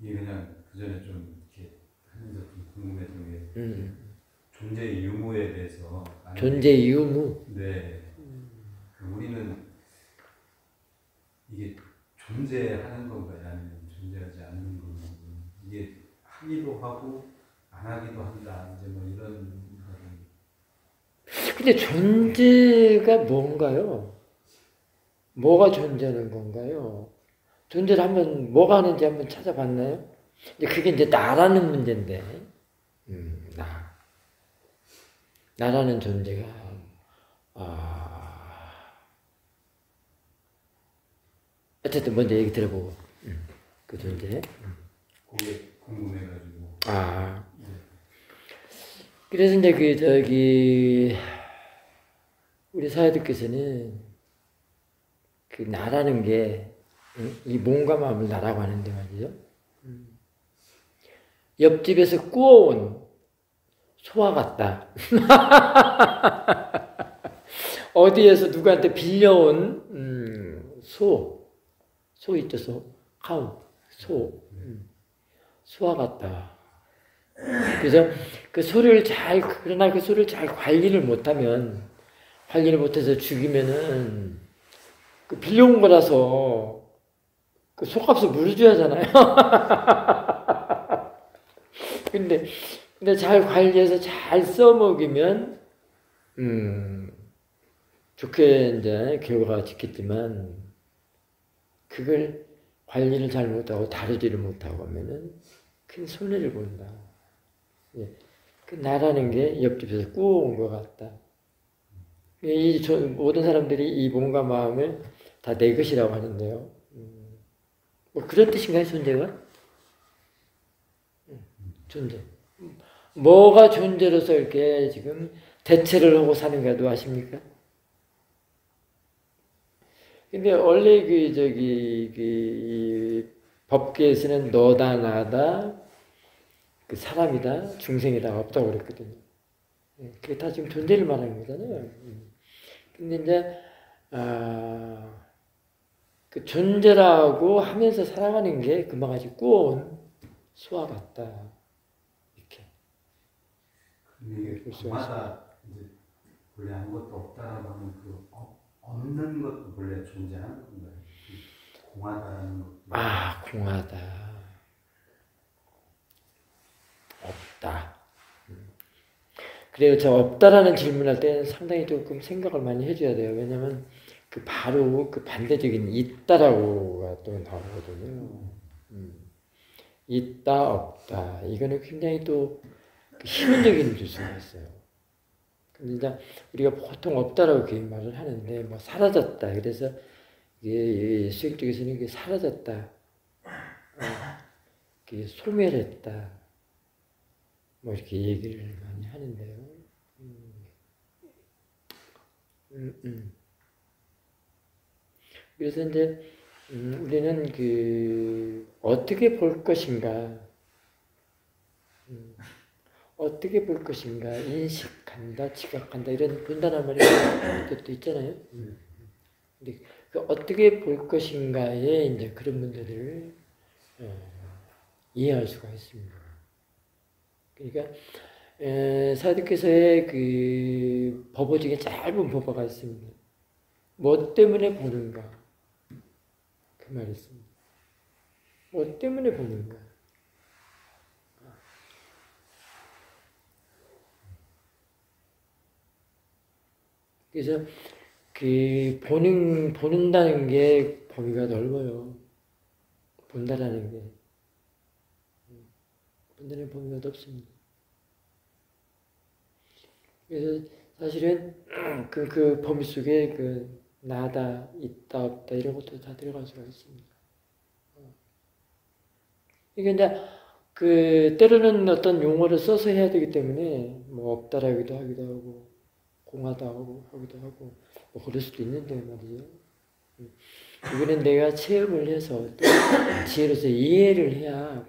이게 그냥 그 전에 좀 이렇게 하면서 좀 궁금했던 게 존재의 유무에 대해서. 존재의 유무? 네. 우리는 이게 존재하는 건가요? 아니면 존재하지 않는 건가요? 이게 하기도 하고 안 하기도 한다. 이제 뭐 이런. 근데 존재가 뭔가요? 뭐가 존재하는 건가요? 존재를 한번 뭐가 하는지 한번 찾아봤나요? 근데 그게 이제 나라는 문제인데, 나라는 존재가 어쨌든 먼저 얘기 들어보고 그 존재. 그게 궁금해가지고. 그래서 이제 우리 사회들께서는 그 나라는 게 이 몸과 마음을 나라고 하는데 말이죠. 옆집에서 구워온 소와 같다. 어디에서 누구한테 빌려온 소 있죠, 카우, 소와 같다. 그래서 그러나 그 소를 잘 관리를 못해서 죽이면은 그 빌려온 거라서 그 소값을 물어줘야 하잖아요. 근데 잘 관리해서 잘 써먹이면 좋게 이제 결과가 짓겠지만 그걸 관리를 잘 못하고 다루지를 못하고 하면은 큰 손해를 본다. 예. 그 나라는 게 옆집에서 구워온 것 같다. 모든 사람들이 이 몸과 마음을 다 내 것이라고 하는데요. 뭐 그런 뜻인가요, 존재가? 존재. 뭐가 존재로서 이렇게 지금 대체를 하고 사는가도 아십니까? 근데 원래 법계에서는 너다, 나다, 그 사람이다, 중생이다 없다고 그랬거든요. 그게 다 지금 존재를 말하는 거잖아요. 근데 이제, 그 존재라고 하면서 살아가는 게 금방같이 구워온 소와 같다. 이렇게. 이게 공하다, 이제 원래 아무것도 없다라고 하면 그 없는 것도 원래 존재하는 건가요? 공하다라는 것도. 공하다. 없다. 그래요. 저 없다라는 질문할 때는 상당히 조금 생각을 많이 해줘야 돼요. 왜냐면 바로 그 반대적인 있다라고가 또 나오거든요. 있다, 없다. 이거는 굉장히 또 희문적인 줄 수가 있어요. 근데 이제 우리가 보통 없다라고 그렇게 말을 하는데, 뭐 사라졌다. 그래서 이게 수행 쪽에서는 이게 사라졌다. 이게 소멸했다. 뭐 이렇게 얘기를 많이 하는데요. 그래서 이제 우리는 어떻게 볼 것인가, 어떻게 볼 것인가, 인식한다, 지각한다 이런 분단한 말이 또 있잖아요. 근데 그 어떻게 볼 것인가에 이제 그런 문제들을 이해할 수가 있습니다. 그러니까 사도께서의 그 법어 중에 짧은 법어가 있습니다. 뭐 때문에 보는가? 그 말이 있습니다. 뭐 때문에 보는가? 그래서 보는다는 게 범위가 넓어요. 본다라는 게. 본다는 범위가 넓습니다. 그래서 사실은 그 범위 속에 나다, 있다, 없다 이런 것도 다 들어갈 수가 있습니다. 이게 이제 때로는 어떤 용어를 써서 해야 되기 때문에 뭐 없다라기도 하기도 하고 공하다 하기도 하고 뭐 그럴 수도 있는데 말이죠. 이거는 내가 체험을 해서 또 지혜로서 이해를 해야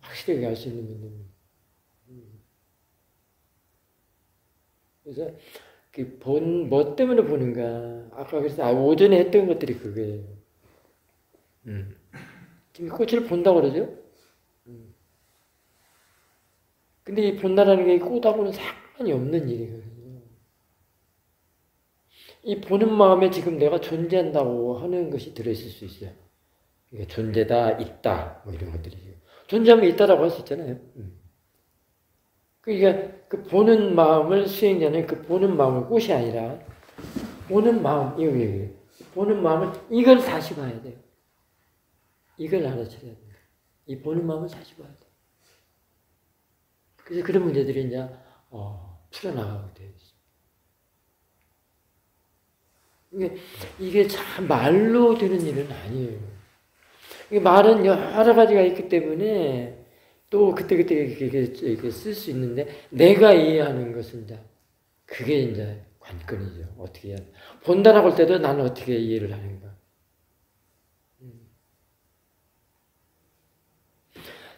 확실하게 알 수 있는 문제입니다. 그래서 뭐 때문에 보는가? 아까 그래서 오전에 했던 것들이 그거예요. 지금 꽃을 본다고 그러죠? 근데 이 본다라는 게 꽃하고는 상관이 없는 일이거든요. 이 보는 마음에 지금 내가 존재한다고 하는 것이 들어있을 수 있어요. 이게 존재다, 있다, 뭐 이런 것들이죠. 존재하면 있다라고 할 수 있잖아요. 그러니까 그 보는 마음을 수행자는 그 보는 마음을 꽃이 아니라 보는 마음, 이거 보는 마음을 이걸 다시 봐야 돼요. 이걸 알아차려야 돼요. 이 보는 마음을 다시 봐야 돼요. 그래서 그런 문제들이 이제 풀어나가게 돼요. 이게 참 말로 되는 일은 아니에요. 이게 말은 여러 가지가 있기 때문에 또 그때그때 이렇게 쓸 수 있는데 내가 이해하는 것은 이제 그게 이제 관건이죠. 어떻게 해야 돼. 본다라고 할 때도 나는 어떻게 이해를 하는가.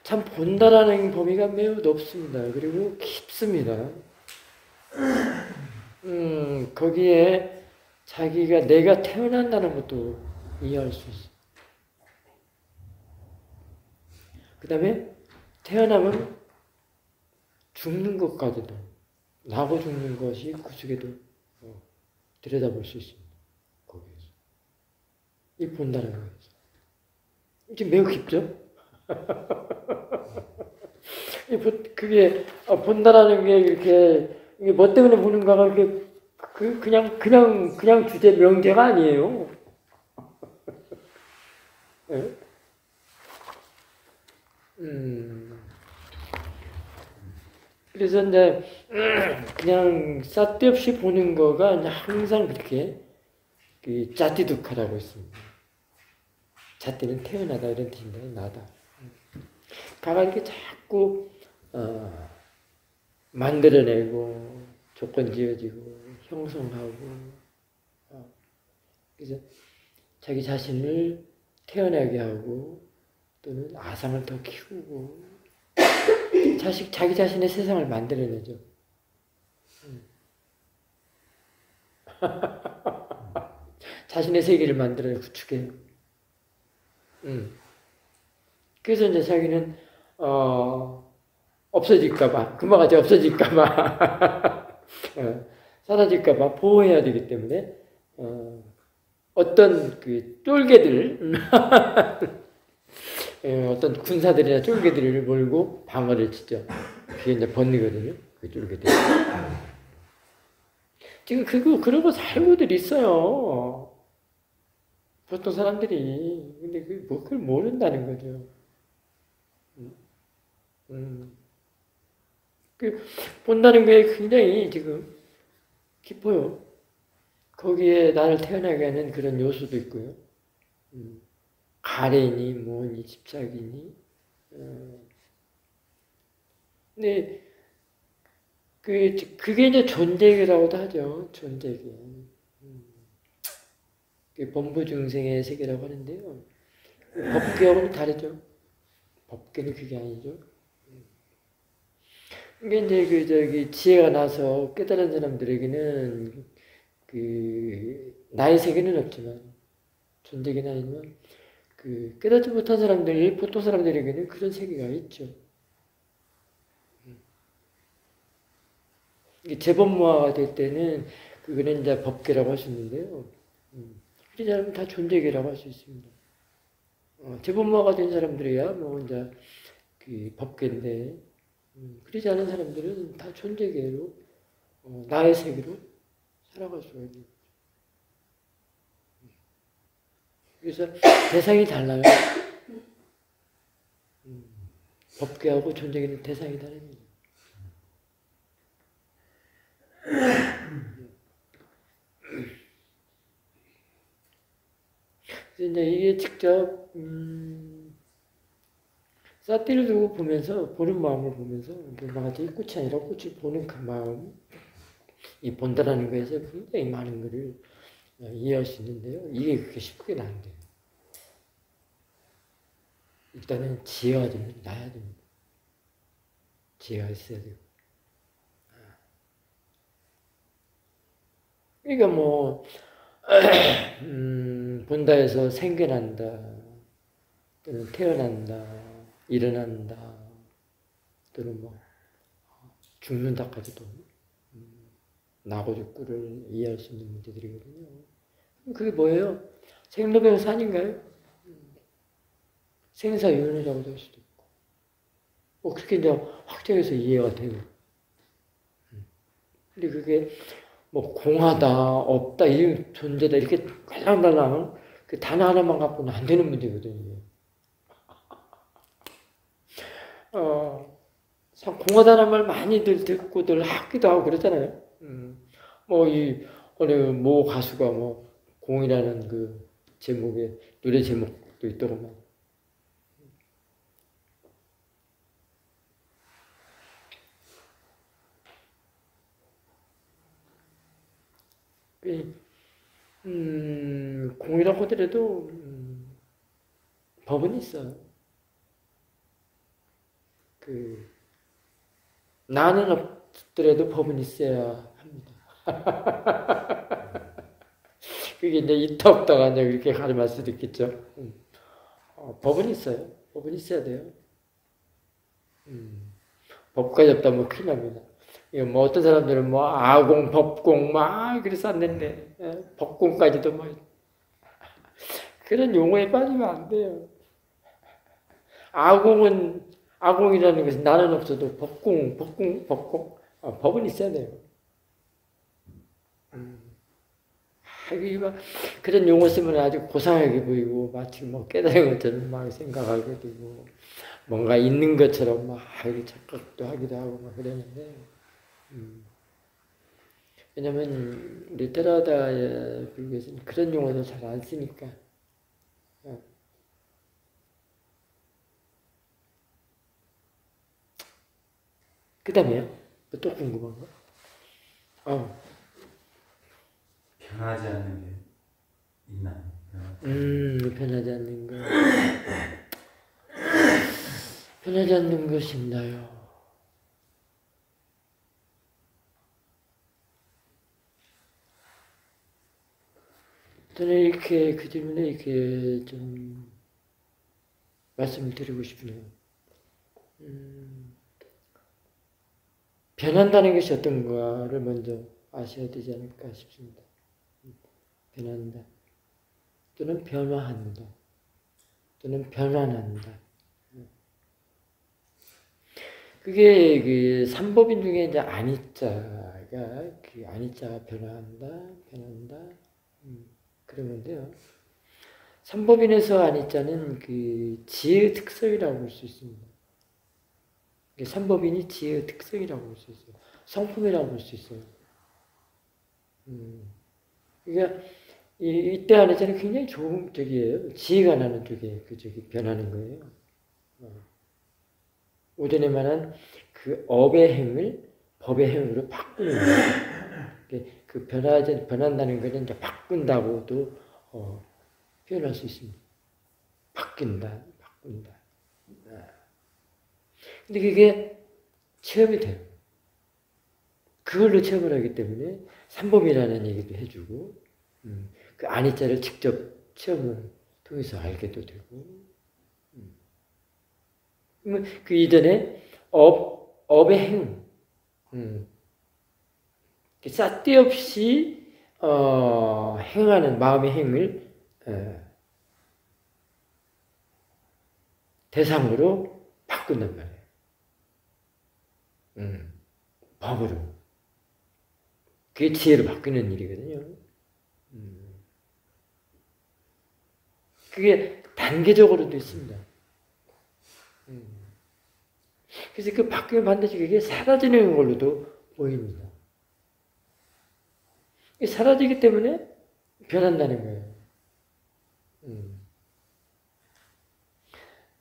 참 본다라는 범위가 매우 높습니다. 그리고 깊습니다. 거기에 자기가 내가 태어난다는 것도 이해할 수 있어요. 그 다음에 태어나면 죽는 것까지도 나고 죽는 것이 그 속에도 들여다볼 수 있습니다. 거기에서. 이 본다는 거예요. 이게 매우 깊죠? 그게 본다라는 게 이렇게 이게 뭐 때문에 보는가가 이렇게 그냥 주제 명제가 아니에요. 네? 그래서 이제 그냥 삿데없이 보는 거가 이제 항상 그렇게 짜띠둑하다고 있습니다. 자띠는 태어나다 이런 뜻인데 나다. 가가 이렇게 자꾸 만들어내고 조건 지어지고 형성하고 그래서 자기 자신을 태어나게 하고 또는 아상을 더 키우고 자기 자신의 세상을 만들어내죠. 자신의 세계를 만들어 구축해요. 그래서 이제 자기는 없어질까봐, 금방같이 없어질까봐, 사라질까봐 보호해야 되기 때문에 어떤 그 쫄개들, 어떤 군사들이나 쫄개들을 몰고 방어를 치죠. 그게 이제 번뇌거든요. 그 쫄개들. 지금 그러고 살고들 있어요. 보통 사람들이. 근데 그걸 모른다는 거죠. 본다는 게 굉장히 지금 깊어요. 거기에 나를 태어나게 하는 그런 요소도 있고요. 가래니, 뭐니, 집착이니. 근데 그게 이제 존재계라고도 하죠. 존재계. 범부중생의 세계라고 하는데요. 법계하고는 다르죠. 법계는 그게 아니죠. 이게 이제 지혜가 나서 깨달은 사람들에게는 나의 세계는 없지만 존재계는 아니지만 깨닫지 못한 사람들, 보통 사람들에게는 그런 세계가 있죠. 재범무화가 될 때는 그거는 이제 법계라고 할 수 있는데요. 그런 사람은 다 존재계라고 할 수 있습니다. 재범무화가 된 사람들이야 뭐 이제 법계인데 그러지 않은 사람들은 다 존재계로 나의 세계로 살아갈 수가 있는 거죠. 그래서 대상이 달라요. 법계하고 존재계는 대상이 다릅니다. 그래서 이제 이게 직접 삿띠를 두고 보면서 보는 마음을 보면서 마치 꽃이 아니라 꽃을 보는 그 마음, 이 본다라는 거에서 굉장히 많은 것을 이해할 수 있는데요. 이게 그렇게 쉽게는 안 돼요. 일단은 지혜가 좀 나야 됩니다. 지혜가 있어야 되고. 그러니까 뭐 본다에서 생겨난다, 또는 태어난다, 일어난다, 또는 뭐 죽는다까지도 나고 죽고를 이해할 수 있는 문제들이거든요. 그게 뭐예요? 생로병사 아닌가요? 생사윤회라고도 할 수도 있고 뭐 그렇게 이제 확정해서 이해가 돼요. 근데 그게 뭐 공하다, 없다, 이 존재다 이렇게 깔랑달랑 그 단어 하나만 갖고는 안 되는 문제거든요. 참 공하다는 말 많이들 듣고들 하기도 하고 그러잖아요. 뭐 어느 모 가수가 뭐 공이라는 그 제목의 노래 제목도 있더구만. 공이라고 하더라도 법은 있어요. 나는 없더라도 법은 있어야 합니다. 그게 이제 있다 없다가 이제 그렇게 가름할 수도 있겠죠. 법은 있어요. 법은 있어야 돼요. 법까지 없다면 큰일 납니다. 뭐 어떤 사람들은 뭐 아공, 법공 막 그래서 안 된대. 법공까지도 뭐 그런 용어에 빠지면 안 돼요. 아공이라는 것은 나는 없어도 법공. 법은 있어야 돼요. 그런 용어 쓰면 아주 고상하게 보이고 마치 뭐 깨달은 것처럼 막 생각하게 되고 뭔가 있는 것처럼 막 착각도 하기도 하고 막 그러는데 왜냐면 우리 테라와다 불교에서는 그런 용어도 잘 안 쓰니까 그 다음에요? 또 궁금한 거? 변하지 않는 게 있나요? 변하지 않는 거. 변하지 않는 것이 있나요? 저는 이렇게 그 질문에 이렇게 좀 말씀을 드리고 싶네요. 변한다는 것이 어떤가를 먼저 아셔야 되지 않을까 싶습니다. 변한다. 또는 변화한다. 또는 변환한다. 그게 그 삼법인 중에 이제 아니자가 그 아니자가 변화한다. 그런 건데요. 삼법인에서 아니자는 그 지혜의 특성이라고 볼 수 있습니다. 삼법인이 지혜의 특성이라고 볼 수 있어요. 성품이라고 볼 수 있어요. 그러니까 이때 안에서는 굉장히 좋은 쪽이에요. 지혜가 나는 쪽에 변하는 거예요. 오전에 말한 그 업의 행을 법의 행으로 바꾸는 거예요. 그 변한다는 것은 이제 바꾼다고도 표현할 수 있습니다. 바뀐다. 근데 그게 체험이 돼요. 그걸로 체험을 하기 때문에 삼범이라는 얘기도 해주고 그 아니자를 직접 체험을 통해서 알게도 되고 그 이전에 업의 행 쌀데없이 행하는 마음의 행을 대상으로 바꾼단 말이에요. 법으로. 그게 지혜로 바뀌는 일이거든요. 그게 단계적으로도 있습니다. 그래서 그 바뀌면 반드시 그게 사라지는 걸로도 보입니다. 사라지기 때문에 변한다는 거예요.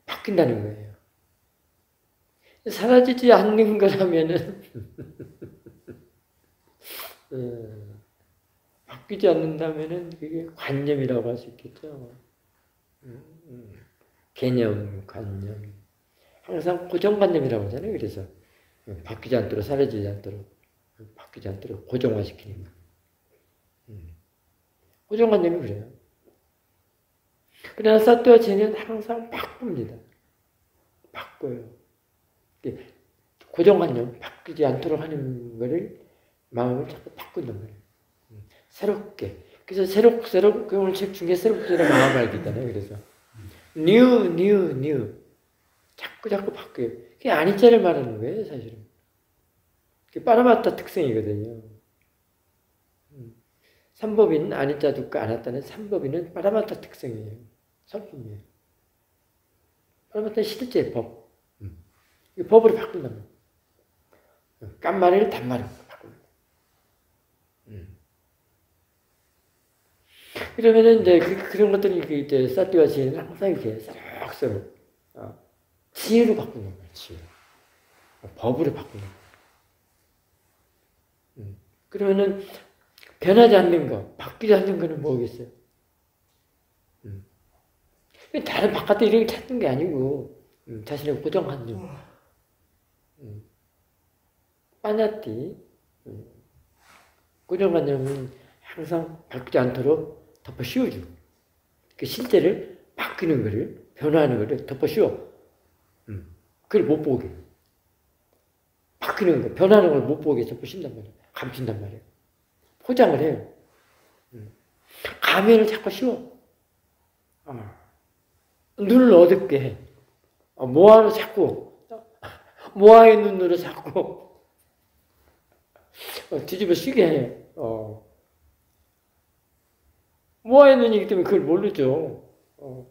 바뀐다는 거예요. 사라지지 않는 거라면은 바뀌지 않는다면은 그게 관념이라고 할 수 있겠죠. 개념, 관념. 항상 고정관념이라고 하잖아요. 그래서 바뀌지 않도록, 사라지지 않도록, 바뀌지 않도록 고정화시키는 거. 고정관념이 그래요. 그러나 사또와 쟤는 항상 바꿉니다. 바꿔요. 고정관념, 바뀌지 않도록 하는 거를 마음을 자꾸 바꾼단 말이에요. 새롭게. 그래서 새롭게 오늘 책 중에 새롭게라는 마음 알기잖아요. 그래서 new 자꾸 바뀌어요. 그게 아니자를 말하는 거예요, 사실은. 그게 빠라마타 특성이거든요. 삼법인 아니자 두까 아나타는 삼법인은 빠라마타 특성이에요. 성품이에요. 빠라마타는 실제 법. 법으로 바꾼단 말이에요. 깐말을 단말로 바꾼다. 그러면은 이제 그런 것들이 이제 사띠와 지혜는 항상 이렇게 쏙쏙 지혜로 바꾼단 말이에요. 지혜. 법으로 바꾼단 말이에요. 그러면은 변하지 않는 거, 바뀌지 않는 거는 뭐겠어요? 다른 바깥에 이런 게 찾는 게 아니고 자신의 고정관념. 빠냐띠. 고정관념은 항상 바뀌지 않도록 덮어 씌워주고 그 실제를 바뀌는 거를 변화하는 거를 덮어 씌워. 그걸 못 보게. 바뀌는 거, 변하는 걸 못 보게 덮어 씌운단 말이에요. 감춘단 말이에요. 포장을 해요. 가면을 자꾸 씌워. 눈을 어둡게 해. 모아로 자꾸 모아의 눈으로 자꾸 뒤집어 쓰게 해. 모아의 눈이기 때문에 그걸 모르죠.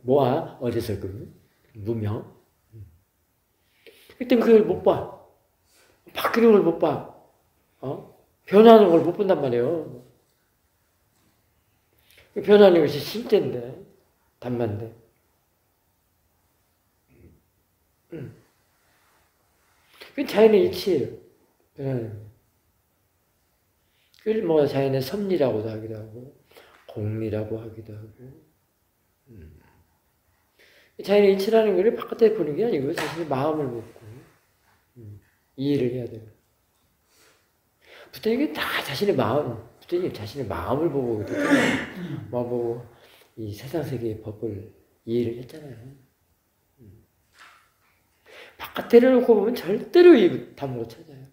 모아 어리석음, 무명. 그렇기 때문에 그걸 못 봐. 바뀌는 걸 못 봐. 변하는 걸 못 본단 말이에요. 변하는 것이 실제인데, 단만데. 그 자연의 이치예요. 그걸 뭐 자연의 섭리라고도 하기도 하고, 공리라고 하기도 하고. 자연의 이치라는 걸 바깥에 보는 게 아니고, 자신의 마음을 먹고, 이해를 해야 돼요. 부처님이 다 자신의 마음, 부처님 자신의 마음을 보고, 마음 보고, 이 세상 세계의 법을 이해를 했잖아요. 바깥에를 놓고 보면 절대로 다 못 찾아요.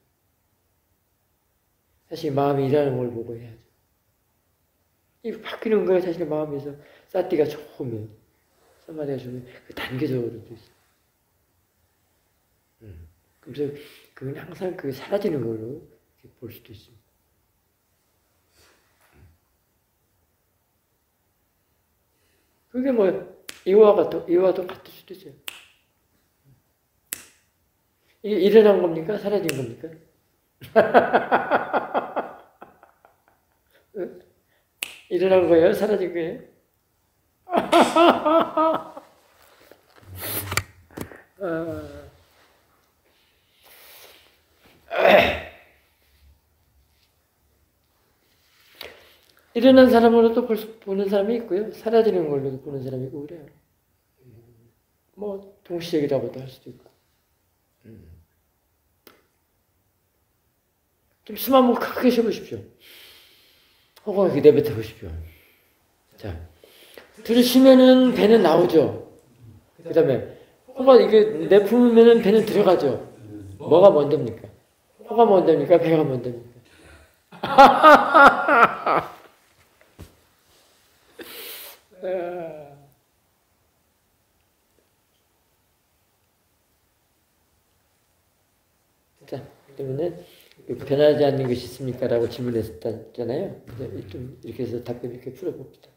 사실 마음이 일하는 걸 보고 해야죠. 이 바뀌는 거야 자신의 마음에서 사띠가 좋으면, 사마디가 좋으면 그 단계적으로도 있어요. 그래서 그건 항상 그 사라지는 걸로 볼 수도 있습니다. 그게 뭐 이와도 같을 수도 있어요. 이게 일어난 겁니까? 사라진 겁니까? 일어난 거예요? 사라진 거예요? 일어난 사람으로도 보는 사람이 있고요. 사라지는 걸로도 보는 사람이 있고 그래요. 뭐 동시적이라고도 할 수도 있고. 좀 숨 한번 크게 쉬어보십시오. 호흡을 이렇게 내뱉어 보십시오. 자, 들으시면은 배는 나오죠. 그 다음에 호흡을 이게 내품으면은 배는 들어가죠. 뭐가 먼저입니까? 호가 먼저입니까? 배가 먼저입니까? 자, 그러면은 변하지 않는 것이 있습니까? 라고 질문했었잖아요. 좀 이렇게 해서 답변을 이렇게 풀어봅시다.